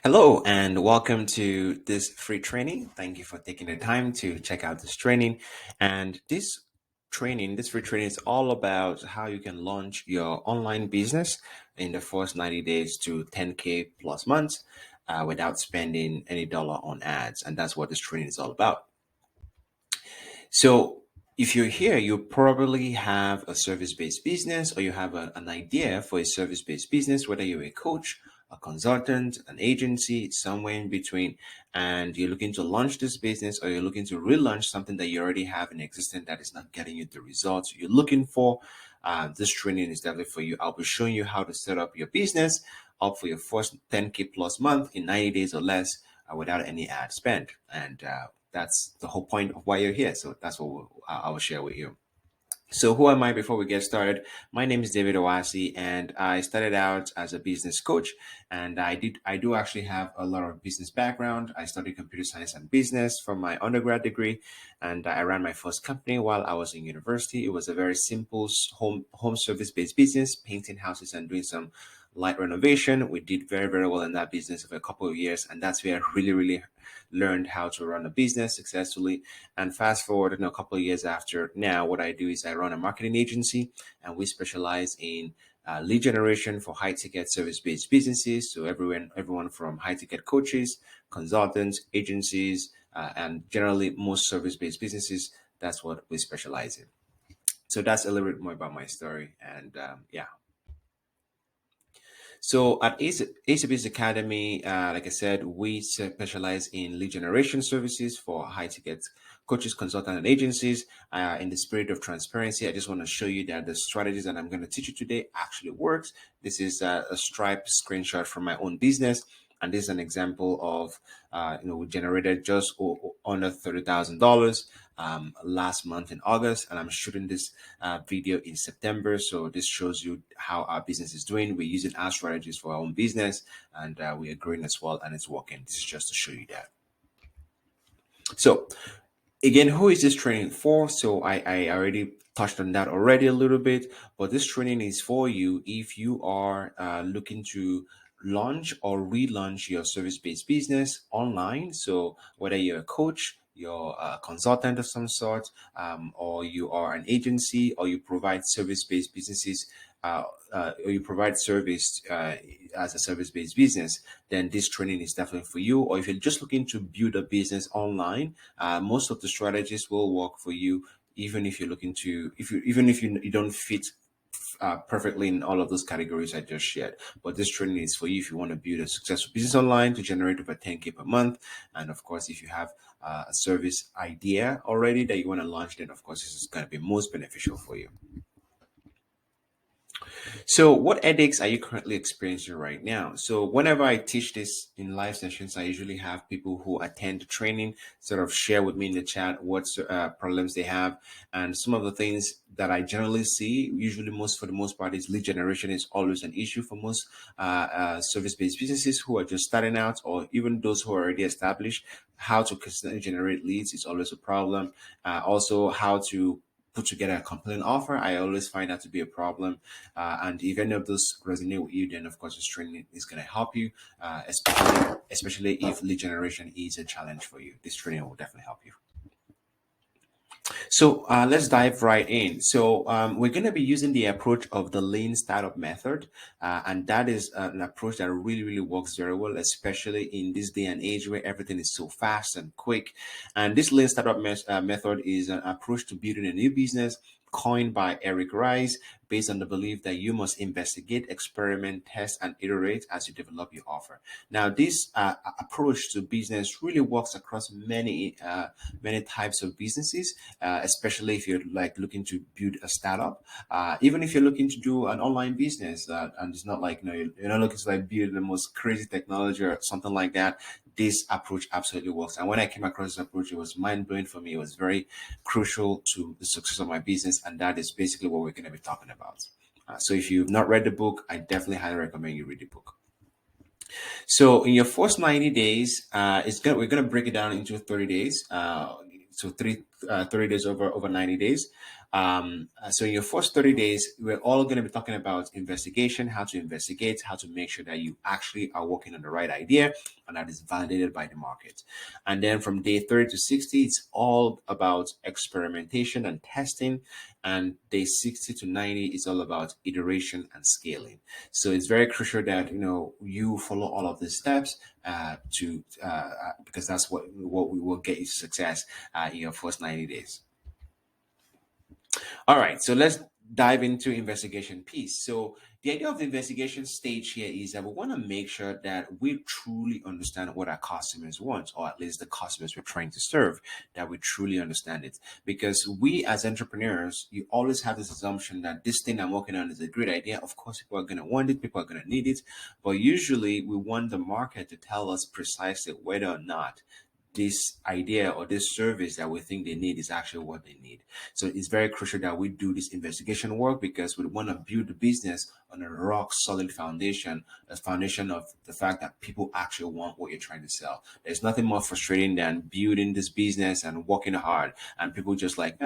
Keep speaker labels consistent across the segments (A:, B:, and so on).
A: Hello and welcome to this free training. Thank you for taking the time to check out this training. And this free training is all about how you can launch your online business in the first 90 days to 10K plus months without spending any dollar on ads. And that's what this training is all about. So if you're here, you probably have a service-based business or you have an idea for a service-based business, whether you're a coach, a consultant, an agency, somewhere in between, and you're looking to launch this business or you're looking to relaunch something that you already have in existence that is not getting you the results you're looking for. This training is definitely for you. I'll be showing you how to set up your business up for your first 10K plus month in 90 days or less without any ad spend. And that's the whole point of why you're here. So that's what I will share with you. So who am I before we get started? My name is David Owasi, and I started out as a business coach. And I do actually have a lot of business background. I studied computer science and business from my undergrad degree, and I ran my first company while I was in university. It was a very simple home service based business, painting houses and doing some light renovation. We did very well in that business for a couple of years, and that's where I really learned how to run a business successfully. And fast forward a couple of years after now, what I do is I run a marketing agency, and we specialize in lead generation for high ticket service based businesses. So everyone from high ticket coaches, consultants, agencies, and generally most service based businesses. That's what we specialize in. So that's a little bit more about my story. And yeah. So at ACB's Academy, like I said, we specialize in lead generation services for high ticket coaches, consultants, and agencies. In the spirit of transparency, I just want to show you that the strategies that I'm going to teach you today actually works. This is a Stripe screenshot from my own business. And this is an example of, we generated just under $30,000 last month in August, and I'm shooting this video in September. So this shows you how our business is doing. We're using our strategies for our own business, and we are growing as well, and it's working. This is just to show you that. So again, who is this training for? So I already touched on that already a little bit, but this training is for you if you are looking to launch or relaunch your service-based business online. So whether you're a coach, you're a consultant of some sort, or you are an agency, or you provide service-based businesses, or you provide service as a service-based business, then this training is definitely for you. Or if you're just looking to build a business online, most of the strategies will work for you, even if you're looking to, even if you don't fit perfectly in all of those categories I just shared. But this training is for you if you want to build a successful business online to generate over 10K per month. And of course, if you have a service idea already that you want to launch, then of course, this is going to be most beneficial for you. So what headaches are you currently experiencing right now? So whenever I teach this in live sessions, I usually have people who attend the training sort of share with me in the chat what problems they have. And some of the things that I generally see, usually for the most part, is lead generation is always an issue for most service-based businesses who are just starting out, or even those who are already established. How to consistently generate leads is always a problem. Also, how to put together a compelling offer, I always find that to be a problem. And if any of those resonate with you, then of course this training is going to help you, especially if lead generation is a challenge for you. This training will definitely help you. So let's dive right in. So we're going to be using the approach of the lean startup method. And that is an approach that really works very well, especially in this day and age where everything is so fast and quick. And this lean startup method is an approach to building a new business coined by Eric Rice, based on the belief that you must investigate, experiment, test, and iterate as you develop your offer. Now, this approach to business really works across many types of businesses, especially if you're like looking to build a startup. Even if you're looking to do an online business, and it's not like you're not looking to like build the most crazy technology or something like that. This approach absolutely works. And when I came across this approach, it was mind blowing for me. It was very crucial to the success of my business. And that is basically what we're going to be talking about. So if you've not read the book, I definitely highly recommend you read the book. So in your first 90 days, we're going to break it down into 30 days. So 30 days over 90 days. So in your first 30 days, we're all going to be talking about investigation, how to investigate, how to make sure that you actually are working on the right idea and that is validated by the market. And then from day 30 to 60, it's all about experimentation and testing. And day 60 to 90 is all about iteration and scaling. So it's very crucial that you follow all of these steps to because that's what we will get you to success in your first 90 days. All right, so let's dive into investigation piece. So the idea of the investigation stage here is that we want to make sure that we truly understand what our customers want, or at least the customers we're trying to serve, that we truly understand it. Because we as entrepreneurs, you always have this assumption that this thing I'm working on is a great idea. Of course, people are going to want it, people are going to need it, but usually we want the market to tell us precisely whether or not this idea or this service that we think they need is actually what they need. So it's very crucial that we do this investigation work because we want to build the business on a rock solid foundation, a foundation of the fact that people actually want what you're trying to sell. There's nothing more frustrating than building this business and working hard and people just like,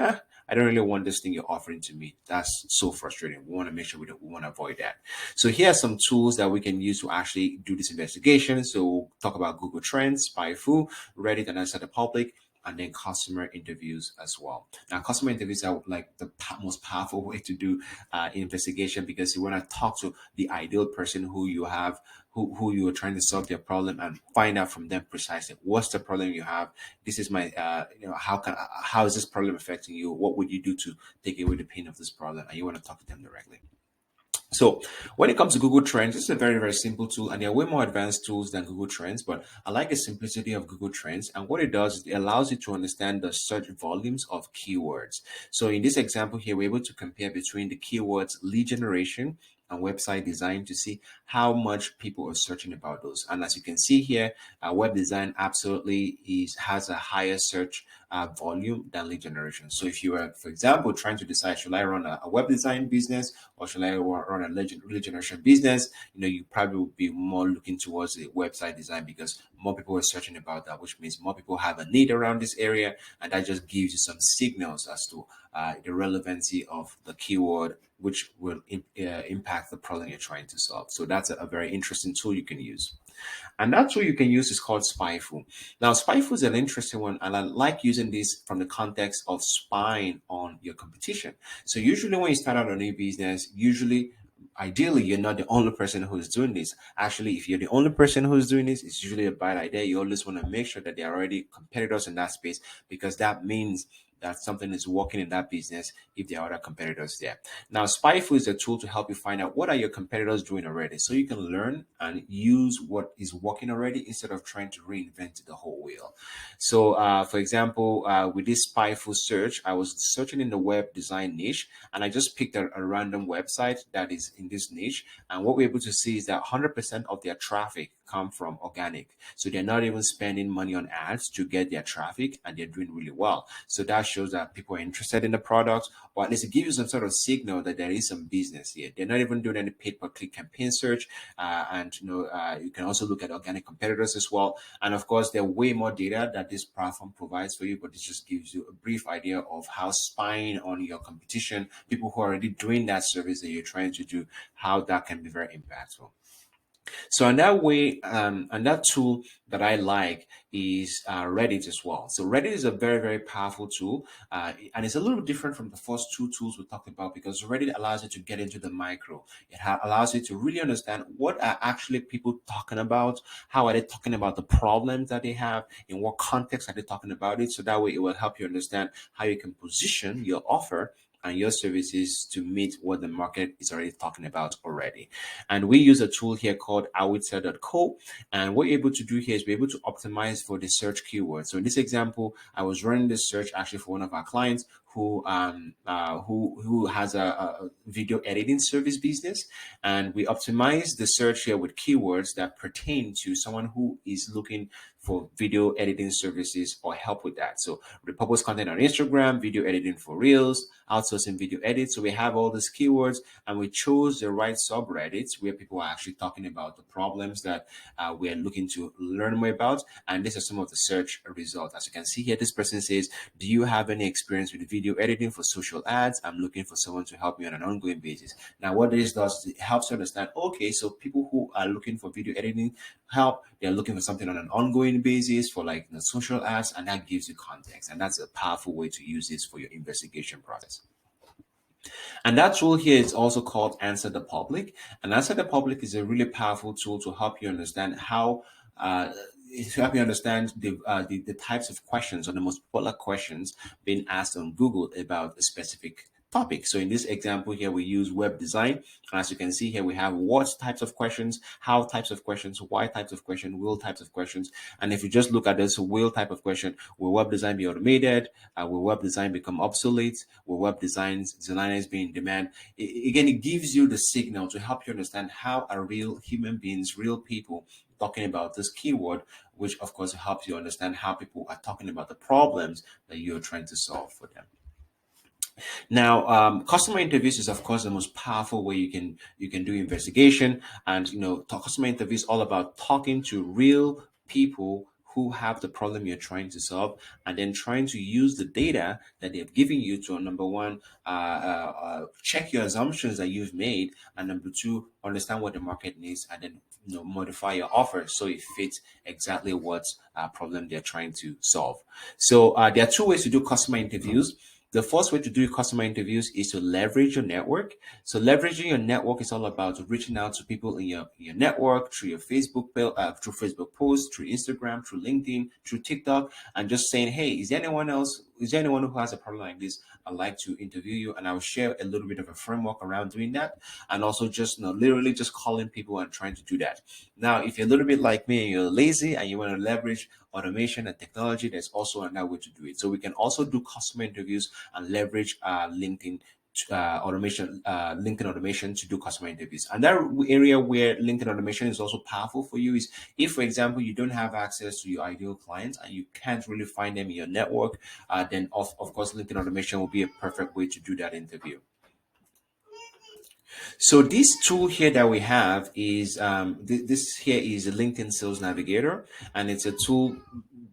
A: I don't really want this thing you're offering to me. That's so frustrating. We want to make sure we want to avoid that. So here are some tools that we can use to actually do this investigation. So we'll talk about Google Trends, SpyFu, Reddit, and Answer the Public, and then customer interviews as well. Now, customer interviews are like the most powerful way to do investigation because you want to talk to the ideal person who you have, who you are trying to solve their problem, and find out from them precisely what's the problem you have. This is my, how is this problem affecting you? What would you do to take away the pain of this problem? And you want to talk to them directly. So when it comes to Google Trends, it's a very, very simple tool and there are way more advanced tools than Google Trends, but I like the simplicity of Google Trends. And what it does is it allows you to understand the search volumes of keywords. So in this example here, we're able to compare between the keywords lead generation and website design to see how much people are searching about those. And as you can see here, web design absolutely has a higher search volume than lead generation. So if you are, for example, trying to decide, should I run a web design business or should I run a lead generation business, you probably would be more looking towards the website design because more people are searching about that, which means more people have a need around this area. And that just gives you some signals as to the relevancy of the keyword, which will impact the problem you're trying to solve. So that's a very interesting tool you can use. And that tool you can use is called SpyFu. Now, SpyFu is an interesting one, and I like using this from the context of spying on your competition. So usually when you start out a new business, ideally, you're not the only person who's doing this. Actually, if you're the only person who's doing this, it's usually a bad idea. You always want to make sure that there are already competitors in that space because that means that something is working in that business if there are other competitors there. Now, SpyFu is a tool to help you find out what are your competitors doing already so you can learn and use what is working already instead of trying to reinvent the whole wheel. So, for example, with this SpyFu search, I was searching in the web design niche and I just picked a random website that is in this niche. And what we're able to see is that 100% of their traffic come from organic. So they're not even spending money on ads to get their traffic and they're doing really well. So that shows that people are interested in the product, or at least it gives you some sort of signal that there is some business here. They're not even doing any paid per click campaign search. And you can also look at organic competitors as well. And of course, there are way more data that this platform provides for you, but this just gives you a brief idea of how spying on your competition, people who are already doing that service that you're trying to do, how that can be very impactful. So in that way, and that tool that I like is Reddit as well. So Reddit is a very, very powerful tool, and it's a little different from the first two tools we talked about because Reddit allows you to get into the micro. It allows you to really understand what are actually people talking about, how are they talking about the problems that they have, in what context are they talking about it. So that way, it will help you understand how you can position your offer and your services to meet what the market is already talking about already. And we use a tool here called awitzer.co. And what you're able to do here is we're able to optimize for the search keyword. So in this example, I was running this search actually for one of our clients who has a video editing service business, and we optimize the search here with keywords that pertain to someone who is looking for video editing services or help with that. So repurpose content on Instagram, video editing for Reels, outsourcing video edits. So we have all these keywords, and we chose the right subreddits where people are actually talking about the problems that we are looking to learn more about. And these are some of the search results. As you can see here, this person says, "Do you have any experience with video editing for social ads. I'm looking for someone to help me on an ongoing basis. Now, what this does is it helps you understand, okay, so people who are looking for video editing help, they're looking for something on an ongoing basis for like social ads, and that gives you context. And that's a powerful way to use this for your investigation process. And that tool here is also called Answer the Public. And Answer the Public is a really powerful tool to help you understand how to help you understand the types of questions or the most popular questions being asked on Google about a specific topic. So in this example here, we use web design. As you can see here, we have what types of questions, how types of questions, why types of questions, will types of questions. And if you just look at this will type of question, will web design be automated? Will web design become obsolete? Will web designers be in demand? Again, it gives you the signal to help you understand how are real human beings, real people talking about this keyword, which of course helps you understand how people are talking about the problems that you're trying to solve for them. Now, customer interviews is of course the most powerful way you can do investigation, and customer interviews all about talking to real people who have the problem you're trying to solve, and then trying to use the data that they've given you to number one, check your assumptions that you've made, and number two, understand what the market needs, and then modify your offer so it fits exactly what problem they're trying to solve. So there are two ways to do customer interviews. The first way to do customer interviews is to leverage your network. So leveraging your network is all about reaching out to people in your network through your through Facebook posts, through Instagram, through LinkedIn, through TikTok, and just saying, hey, is there anyone who has a problem like this? I'd like to interview you, and I'll share a little bit of a framework around doing that, and also just literally just calling people and trying to do that. Now, if you're a little bit like me and you're lazy and you want to leverage automation and technology, there's also another way to do it. So we can also do customer interviews and leverage LinkedIn automation to do customer interviews. Another area where LinkedIn automation is also powerful for you is if, for example, you don't have access to your ideal clients and you can't really find them in your network, then of course LinkedIn automation will be a perfect way to do that interview. So this tool here that we have is this here is a LinkedIn Sales Navigator, and it's a tool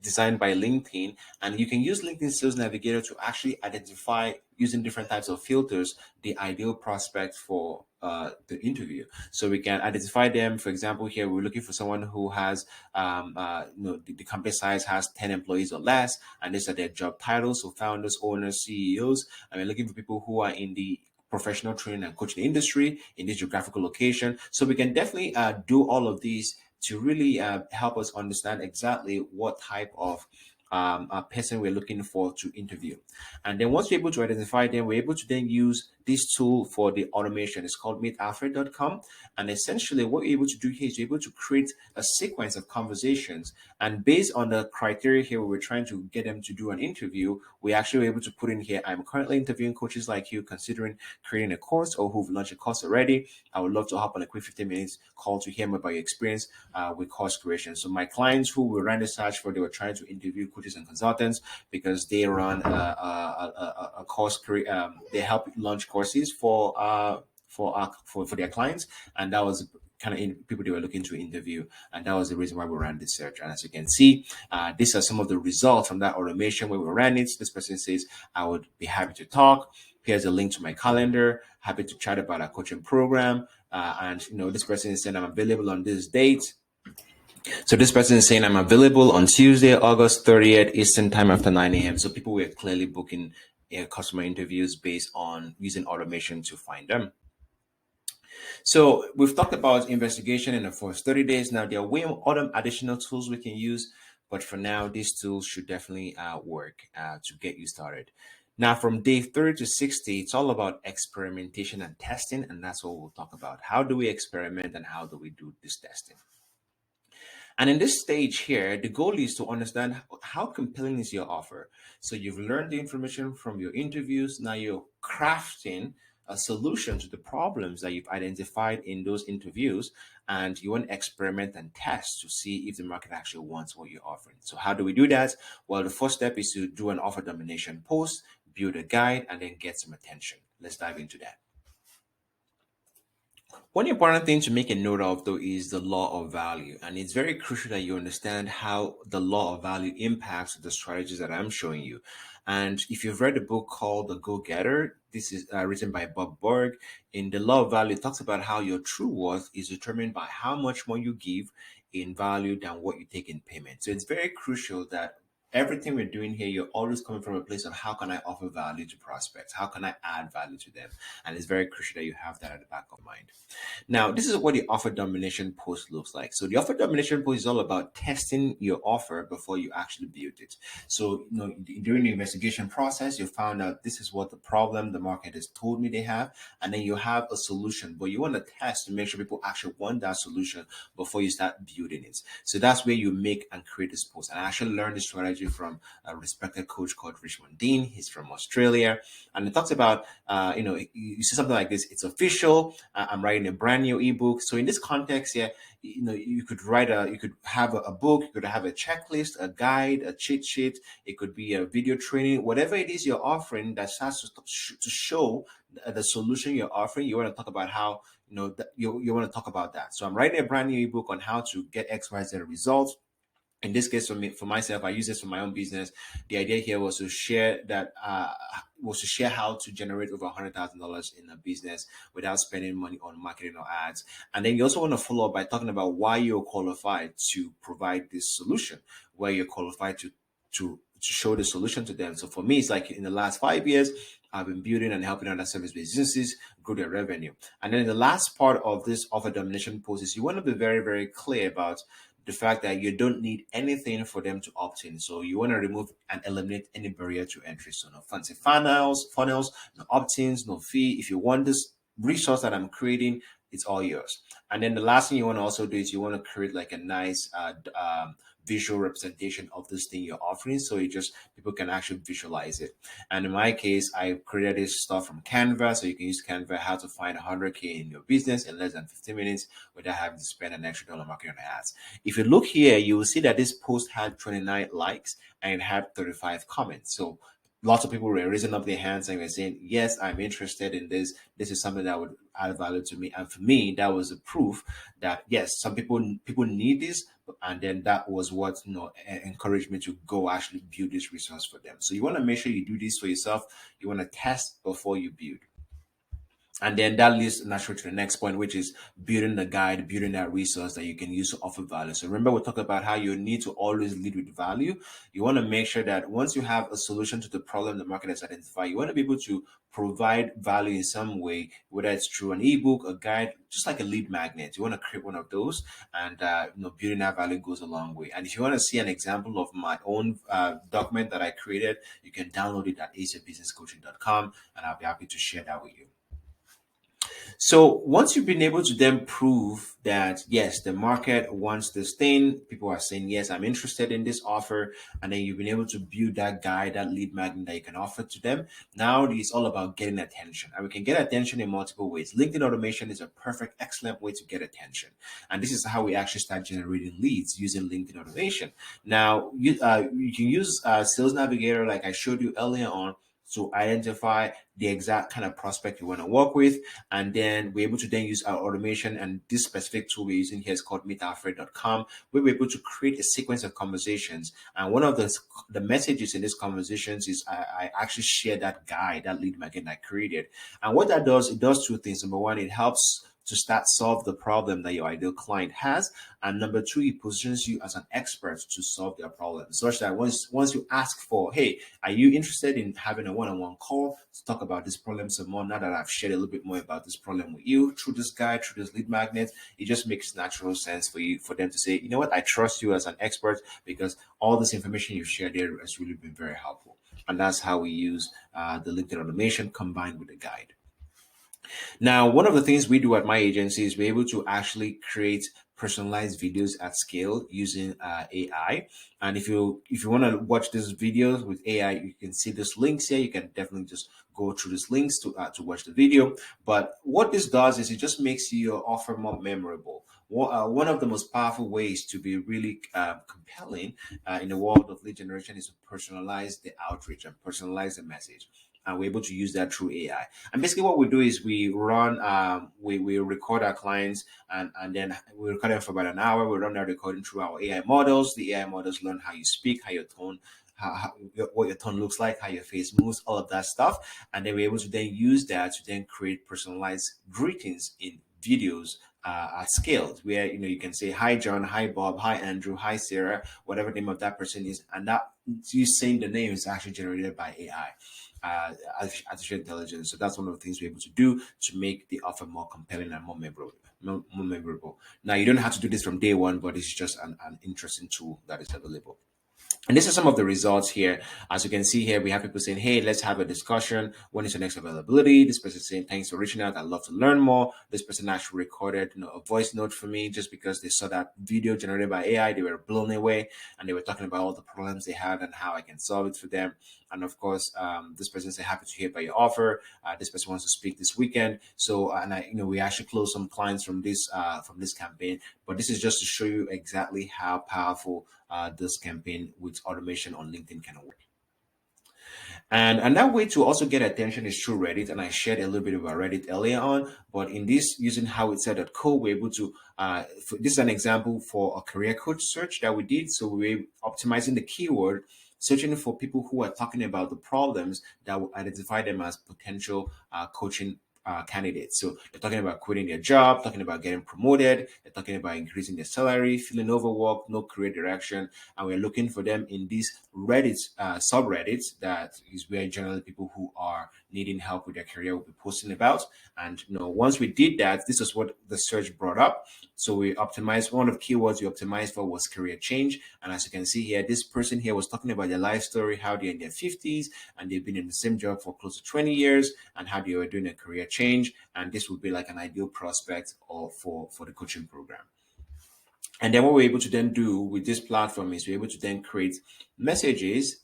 A: designed by LinkedIn, and you can use LinkedIn Sales Navigator to actually identify, using different types of filters, the ideal prospect for the interview. So we can identify them. For example, here we're looking for someone who has the company size has 10 employees or less, and these are their job titles, so founders, owners, CEOs. And we're looking for people who are in the professional training and coaching industry in this geographical location. So we can definitely do all of these to really help us understand exactly what type of person we're looking for to interview. And then once we're able to identify them, we're able to then use this tool for the automation. It's called meetalfred.com. And essentially what we're able to do here is we're able to create a sequence of conversations. And based on the criteria here, we're trying to get them to do an interview, we actually were able to put in here, I'm currently interviewing coaches like you considering creating a course or who've launched a course already. I would love to hop on a quick 15 minutes call to hear more about your experience with course creation. So my clients who we ran the search for, they were trying to interview coaches and consultants because they run a course, they help launch courses for their clients, and that was kind of people they were looking to interview, and that was the reason why we ran this search. And as you can see, these are some of the results from that automation where we ran it. This person says, I would be happy to talk. Here's a link to my calendar, happy to chat about our coaching program. And this person is saying, I'm available on this date. So this person is saying, I'm available on Tuesday, August 30th, Eastern time after 9 a.m. So people were clearly booking customer interviews based on using automation to find them. So we've talked about investigation in the first 30 days. Now there are way other additional tools we can use, but for now, these tools should definitely work to get you started. Now from day 30 to 60, it's all about experimentation and testing, and that's what we'll talk about. How do we experiment and how do we do this testing? And in this stage here, the goal is to understand how compelling is your offer. So you've learned the information from your interviews. Now you're crafting a solution to the problems that you've identified in those interviews, and you want to experiment and test to see if the market actually wants what you're offering. So how do we do that? Well, the first step is to do an offer domination post, build a guide, and then get some attention. Let's dive into that. One important thing to make a note of, though, is the law of value. And it's very crucial that you understand how the law of value impacts the strategies that I'm showing you. And if you've read a book called The Go Getter, this is written by Bob Burg. In the law of value, it talks about how your true worth is determined by how much more you give in value than what you take in payment. So it's very crucial that everything we're doing here, you're always coming from a place of how can I offer value to prospects? How can I add value to them? And it's very crucial that you have that at the back of mind. Now, this is what the offer domination post looks like. So the offer domination post is all about testing your offer before you actually build it. So, during the investigation process, you found out this is what the problem the market has told me they have, and then you have a solution, but you want to test to make sure people actually want that solution before you start building it. So that's where you make and create this post. And I actually learned this strategy from a respected coach called Richmond Dean. He's from Australia, and it talks about, you see something like this. It's official. I'm writing a brand new ebook. So in this context here, you could have a book, you could have a checklist, a guide, a cheat sheet. It could be a video training, whatever it is you're offering that starts to show the solution you're offering. You want to talk about how, that you want to talk about that. So I'm writing a brand new ebook on how to get XYZ results. In this case, for myself, I use this for my own business. The idea here was to share how to generate over $100,000 in a business without spending money on marketing or ads. And then you also want to follow up by talking about why you're qualified to provide this solution, where you're qualified to show the solution to them. So for me, it's like in the last 5 years, I've been building and helping other service businesses grow their revenue. And then the last part of this offer domination post is you want to be very, very clear about the fact that you don't need anything for them to opt in. So you want to remove and eliminate any barrier to entry. So no fancy funnels, no opt-ins, no fee. If you want this resource that I'm creating, it's all yours. And then the last thing you want to also do is you want to create like a nice visual representation of this thing you're offering, so people can actually visualize it. And in my case, I created this stuff from Canva, so you can use Canva how to find 100K in your business in less than 15 minutes without having to spend an extra dollar marketing on ads. If you look here, you will see that this post had 29 likes and it had 35 comments. So lots of people were raising up their hands and were saying, yes, I'm interested in this. This is something that would add value to me. And for me, that was a proof that yes, some people need this. And then that was what encouraged me to go actually build this resource for them. So you want to make sure you do this for yourself. You want to test before you build. And then that leads naturally to the next point, which is building the guide, building that resource that you can use to offer value. So remember, we talked about how you need to always lead with value. You want to make sure that once you have a solution to the problem the market has identified, you want to be able to provide value in some way, whether it's through an ebook, a guide, just like a lead magnet. You want to create one of those, and building that value goes a long way. And if you want to see an example of my own document that I created, you can download it at acebusinesscoaching.com, and I'll be happy to share that with you. So once you've been able to then prove that, yes, the market wants this thing, people are saying, yes, I'm interested in this offer, and then you've been able to build that guide, that lead magnet that you can offer to them. Now it's all about getting attention, and we can get attention in multiple ways. LinkedIn automation is a perfect, excellent way to get attention. And this is how we actually start generating leads using LinkedIn automation. Now, you can use Sales Navigator like I showed you earlier on to identify the exact kind of prospect you want to work with. And then we're able to then use our automation, and this specific tool we're using here is called meetalfred.com, where we're able to create a sequence of conversations. And one of the messages in these conversations is I actually share that guide, that lead magnet I created. And what that does, it does two things. Number one, it helps to start solve the problem that your ideal client has, and number two, it positions you as an expert to solve their problem, such that once you ask for, hey, are you interested in having a one-on-one call to talk about this problem some more? Now that I've shared a little bit more about this problem with you through this guide, through this lead magnet, it just makes natural sense for them to say, you know what, I trust you as an expert because all this information you've shared there has really been very helpful. And that's how we use the LinkedIn automation combined with the guide. Now, one of the things we do at my agency is we're able to actually create personalized videos at scale using AI. And if you want to watch this videos with AI, you can see this links here. You can definitely just go through these links to watch the video. But what this does is it just makes your offer more memorable. One of the most powerful ways to be really compelling in the world of lead generation is to personalize the outreach and personalize the message. and we're able to use that through AI. And basically, what we do is we run, we record our clients, and then we record them for about an hour. We run that recording through our AI models. The AI models learn how you speak, how your tone, what your tone looks like, how your face moves, all of that stuff, and then we're able to then use that to then create personalized greetings in videos at scale, where you can say hi John, hi Bob, hi Andrew, hi Sarah, whatever the name of that person is, and that you saying the name is actually generated by AI. Artificial intelligence. So that's one of the things we're able to do to make the offer more compelling and more memorable. More memorable. Now, you don't have to do this from day one, but it's just an interesting tool that is available. And these are some of the results here. As you can see here, we have people saying, hey, let's have a discussion. When is your next availability? This person saying, thanks for reaching out. I'd love to learn more. This person actually recorded a voice note for me just because they saw that video generated by AI. They were blown away and they were talking about all the problems they had and how I can solve it for them. And of course, this person said, happy to hear about your offer. This person wants to speak this weekend. So, and we actually closed some clients from this campaign. But this is just to show you exactly how powerful this campaign with automation on LinkedIn can work. And that way to also get attention is through Reddit. And I shared a little bit about Reddit earlier on, but in this using howitsaid.co, we're able to, this is an example for a career coach search that we did. So we're optimizing the keyword, searching for people who are talking about the problems that will identify them as potential coaching candidates. So they're talking about quitting their job, talking about getting promoted, they're talking about increasing their salary, feeling overworked, no career direction, and we're looking for them in these Reddit subreddits that is where generally people who are needing help with their career will be posting about. And once we did that, this is what the search brought up. So we optimized, one of the keywords we optimized for was career change. And as you can see here, this person here was talking about their life story, how they're in their 50s and they've been in the same job for close to 20 years and how they were doing a career change. And this would be like an ideal prospect for the coaching program. And then what we're able to then do with this platform is we're able to then create messages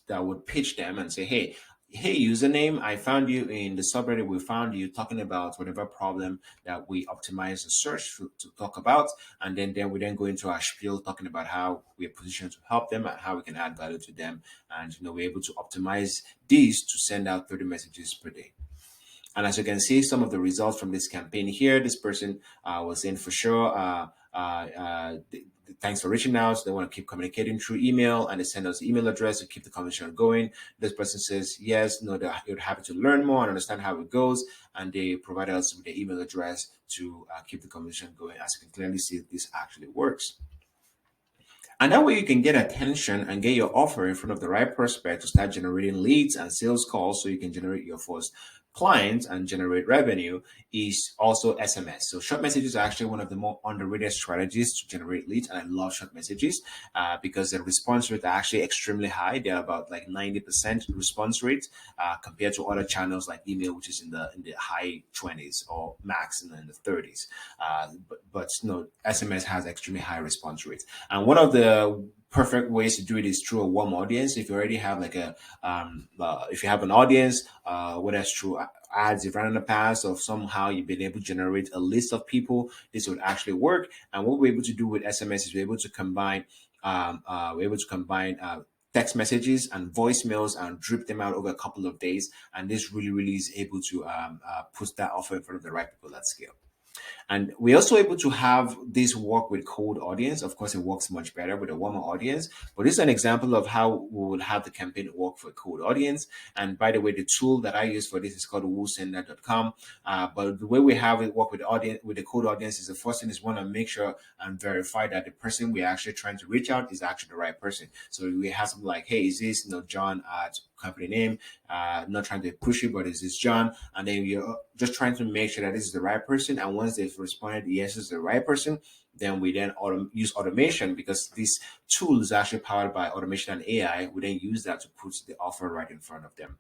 A: that would pitch them and say, hey, username, I found you in the subreddit. We found you talking about whatever problem that we optimize the search to talk about. And then we then go into our spiel talking about how we are positioned to help them and how we can add value to them. And we're able to optimize these to send out 30 messages per day. And as you can see, some of the results from this campaign here, this person was saying for sure, thanks for reaching out. They want to keep communicating through email and they send us the email address to keep the conversation going. This person says, yes, no, they're happy to learn more and understand how it goes. And they provide us with their email address to keep the conversation going. As you can clearly see, this actually works. And that way you can get attention and get your offer in front of the right prospect to start generating leads and sales calls so you can generate your first clients and generate revenue is also SMS. So short messages are actually one of the more underrated strategies to generate leads. And I love short messages because the response rate are actually extremely high. They're about like 90% response rate compared to other channels like email, which is in the high 20s or max in the 30s. But SMS has extremely high response rates. And one of the perfect ways to do it is through a warm audience. If you already have like if you have an audience, whether it's through ads you've run in the past or somehow you've been able to generate a list of people, this would actually work. And what we're able to do with SMS is we're able to combine text messages and voicemails and drip them out over a couple of days. And this really is able to put that offer in front of the right people at scale. And we're also able to have this work with cold audience. Of course, it works much better with a warmer audience, but this is an example of how we will have the campaign work for a cold audience. And by the way, the tool that I use for this is called woosender.com. But the way we have it work with the cold audience is the first thing is want to make sure and verify that the person we're actually trying to reach out is actually the right person. So we have something like, hey, is this John at company name? Not trying to push it, but is this John? And then you're just trying to make sure that this is the right person. And once they've responded, yes, it's the right person, then we then use automation because this tool is actually powered by automation and AI. We then use that to put the offer right in front of them.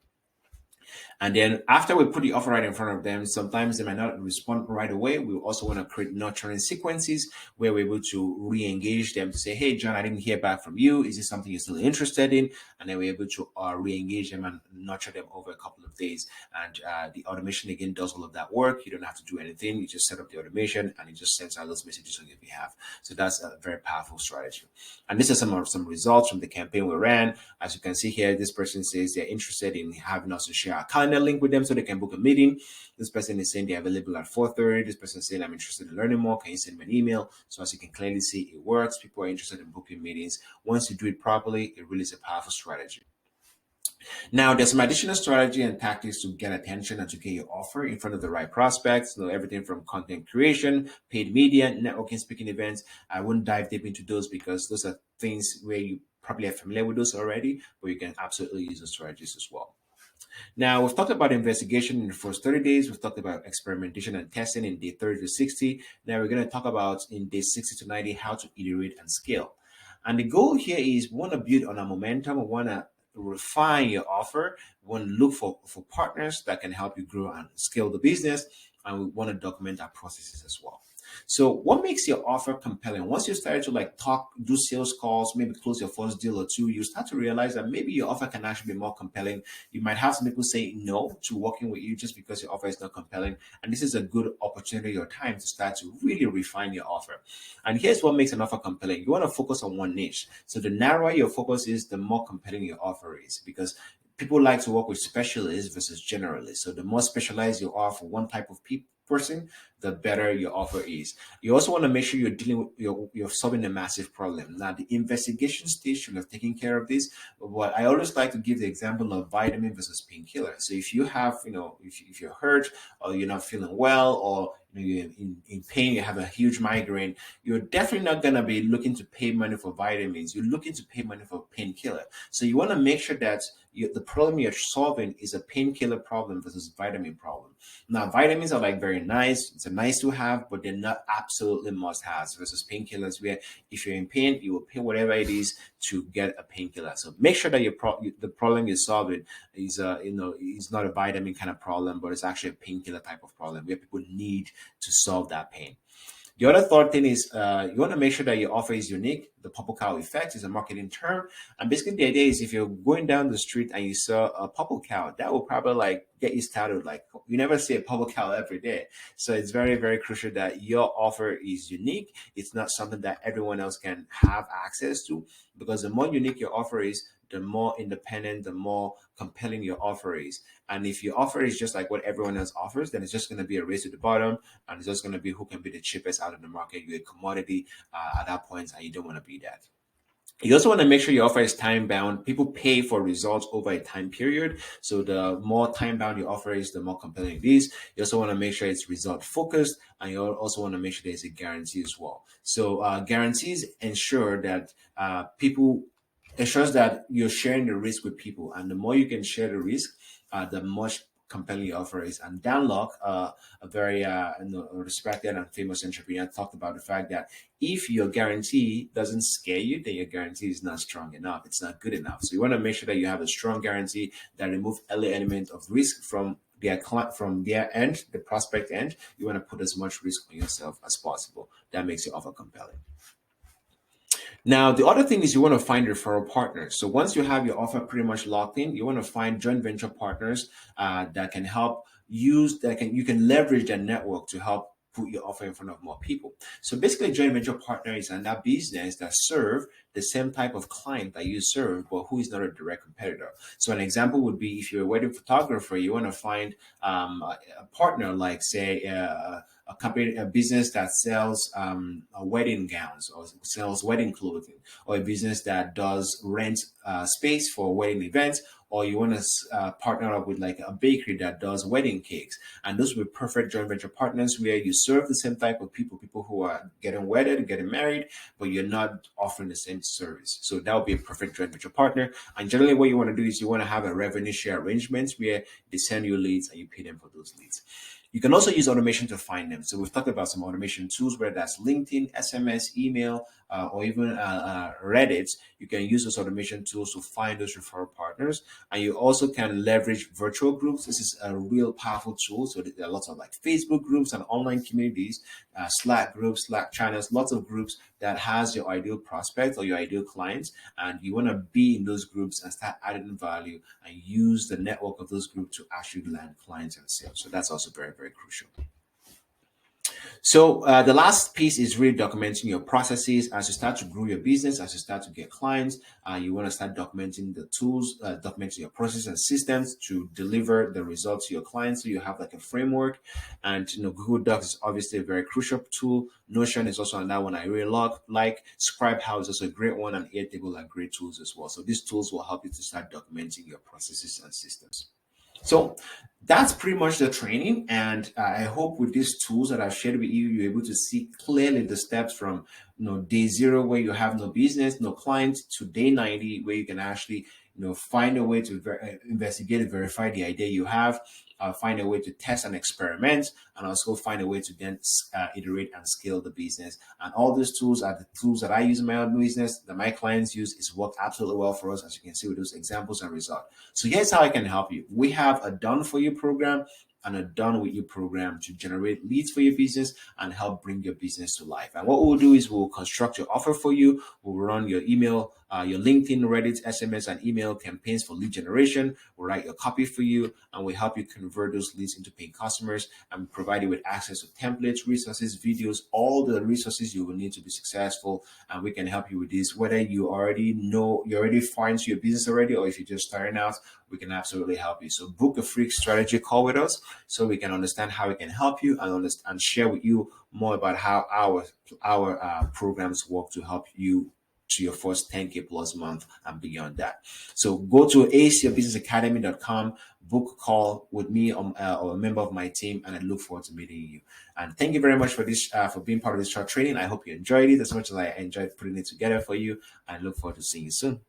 A: And then after we put the offer right in front of them, sometimes they might not respond right away. We also want to create nurturing sequences where we're able to re-engage them to say, hey, John, I didn't hear back from you. Is this something you're still interested in? And then we're able to re-engage them and nurture them over a couple of of days. And the automation again does all of that work. You don't have to do anything. You just set up the automation and it just sends out those messages on your behalf. So that's a very powerful strategy. And this is some results from the campaign we ran. As you can see here, this person says they're interested in having us to share a calendar link with them so they can book a meeting. This person is saying they're available at 4:30. This person is saying, I'm interested in learning more. Can you send me an email? So as you can clearly see, it works. People are interested in booking meetings. Once you do it properly, it really is a powerful strategy. Now, there's some additional strategy and tactics to get attention and to get your offer in front of the right prospects. Everything from content creation, paid media, networking, speaking events. I wouldn't dive deep into those because those are things where you probably are familiar with those already, but you can absolutely use those strategies as well. Now, we've talked about investigation in the first 30 days. We've talked about experimentation and testing in day 30 to 60. Now, we're going to talk about in day 60 to 90 how to iterate and scale. And the goal here is we want to build on our momentum. We want to refine your offer. We want to look for partners that can help you grow and scale the business. And we want to document our processes as well. So what makes your offer compelling? Once you start to talk, do sales calls, maybe close your first deal or two, you start to realize that maybe your offer can actually be more compelling. You might have some people say no to working with you just because your offer is not compelling. And this is a good opportunity or time to start to really refine your offer. And here's what makes an offer compelling. You want to focus on one niche. So the narrower your focus is, the more compelling your offer is, because people like to work with specialists versus generalists. So the more specialized you are for one type of person, the better your offer is. You also want to make sure you're dealing with you're solving a massive problem. Now, the investigation stage should have taken care of this, but I always like to give the example of vitamin versus painkiller. So if you have, if you're hurt or you're not feeling well, or you're in pain, you have a huge migraine, you're definitely not going to be looking to pay money for vitamins. You're looking to pay money for painkiller. So you want to make sure that the problem you're solving is a painkiller problem versus vitamin problem. Now, vitamins are very nice. It's a nice to have, but they're not absolutely must-haves versus painkillers, where if you're in pain, you will pay whatever it is to get a painkiller. So make sure that the problem you're solving is is not a vitamin kind of problem, but it's actually a painkiller type of problem where people need to solve that pain. The other third thing is you want to make sure that your offer is unique. The purple cow effect is a marketing term. And basically the idea is if you're going down the street and you saw a purple cow, that will probably get you started. You never see a purple cow every day. So it's very, very crucial that your offer is unique. It's not something that everyone else can have access to, because the more unique your offer is, the more independent, the more compelling your offer is. And if your offer is just like what everyone else offers, then it's just going to be a race to the bottom, and it's just going to be who can be the cheapest out of the market. You're a commodity at that point, and you don't want to be that. You also want to make sure your offer is time bound. People pay for results over a time period. So the more time bound your offer is, the more compelling it is. You also want to make sure it's result focused, and you also want to make sure there's a guarantee as well. So guarantees ensure that ensures that you're sharing the risk with people, and the more you can share the risk, the much compelling your offer is. And Dan Lok, a very respected and famous entrepreneur, talked about the fact that if your guarantee doesn't scare you, then your guarantee is not strong enough. It's not good enough. So you want to make sure that you have a strong guarantee that removes any element of risk from their end, the prospect end. You want to put as much risk on yourself as possible. That makes your offer compelling. Now, the other thing is you want to find referral partners. So once you have your offer pretty much locked in, you want to find joint venture partners that can help you can leverage their network to help put your offer in front of more people. So basically, joint venture partner is another business that serve the same type of client that you serve, but who is not a direct competitor. So an example would be if you're a wedding photographer, you want to find a partner like, say, a business that sells wedding gowns or sells wedding clothing, or a business that does rent space for wedding events, or you want to partner up with a bakery that does wedding cakes. And those will be perfect joint venture partners where you serve the same type of people who are getting wedded, getting married, but you're not offering the same service. So that would be a perfect joint venture partner. And generally what you want to do is you want to have a revenue share arrangement where they send you leads and you pay them for those leads. You can also use automation to find them. So we've talked about some automation tools, whether that's LinkedIn, SMS, email, or even Reddit. You can use those automation tools to find those referral partners partners. And you also can leverage virtual groups. This is a real powerful tool. So there are lots of like Facebook groups and online communities, Slack groups, Slack channels, lots of groups that has your ideal prospect or your ideal clients. And you want to be in those groups and start adding value and use the network of those groups to actually land clients and sales. So that's also very, very crucial. So the last piece is really documenting your processes as you start to grow your business, as you start to get clients. You want to start documenting the tools, documenting your processes and systems to deliver the results to your clients. So you have like a framework, and Google Docs is obviously a very crucial tool. Notion is also another one I really like. Scribehouse is also a great one, and Airtable are great tools as well. So these tools will help you to start documenting your processes and systems. So that's pretty much the training. And I hope with these tools that I've shared with you, you're able to see clearly the steps from day 0 where you have no business, no clients, to day 90 where you can actually find a way to investigate and verify the idea you have, find a way to test and experiment, and also find a way to then iterate and scale the business. And all these tools are the tools that I use in my own business, that my clients use. It's worked absolutely well for us, as you can see with those examples and results. So here's how I can help you. We have a done for you program and a done with you program to generate leads for your business and help bring your business to life. And what we'll do is we'll construct your offer for you. We'll run your email, your LinkedIn, Reddit, SMS, and email campaigns for lead generation. We'll write your copy for you, and we'll help you convert those leads into paying customers and provide you with access to templates, resources, videos, all the resources you will need to be successful. And we can help you with this, whether you already far into your business already, or if you're just starting out, we can absolutely help you. So book a free strategy call with us so we can understand how we can help you and share with you more about how our programs work to help you to your first 10K plus month and beyond that. So go to aceyourbusinessacademy.com, book a call with me or a member of my team, and I look forward to meeting you. And thank you very much for this, for being part of this short training. I hope you enjoyed it as much as I enjoyed putting it together for you. I look forward to seeing you soon.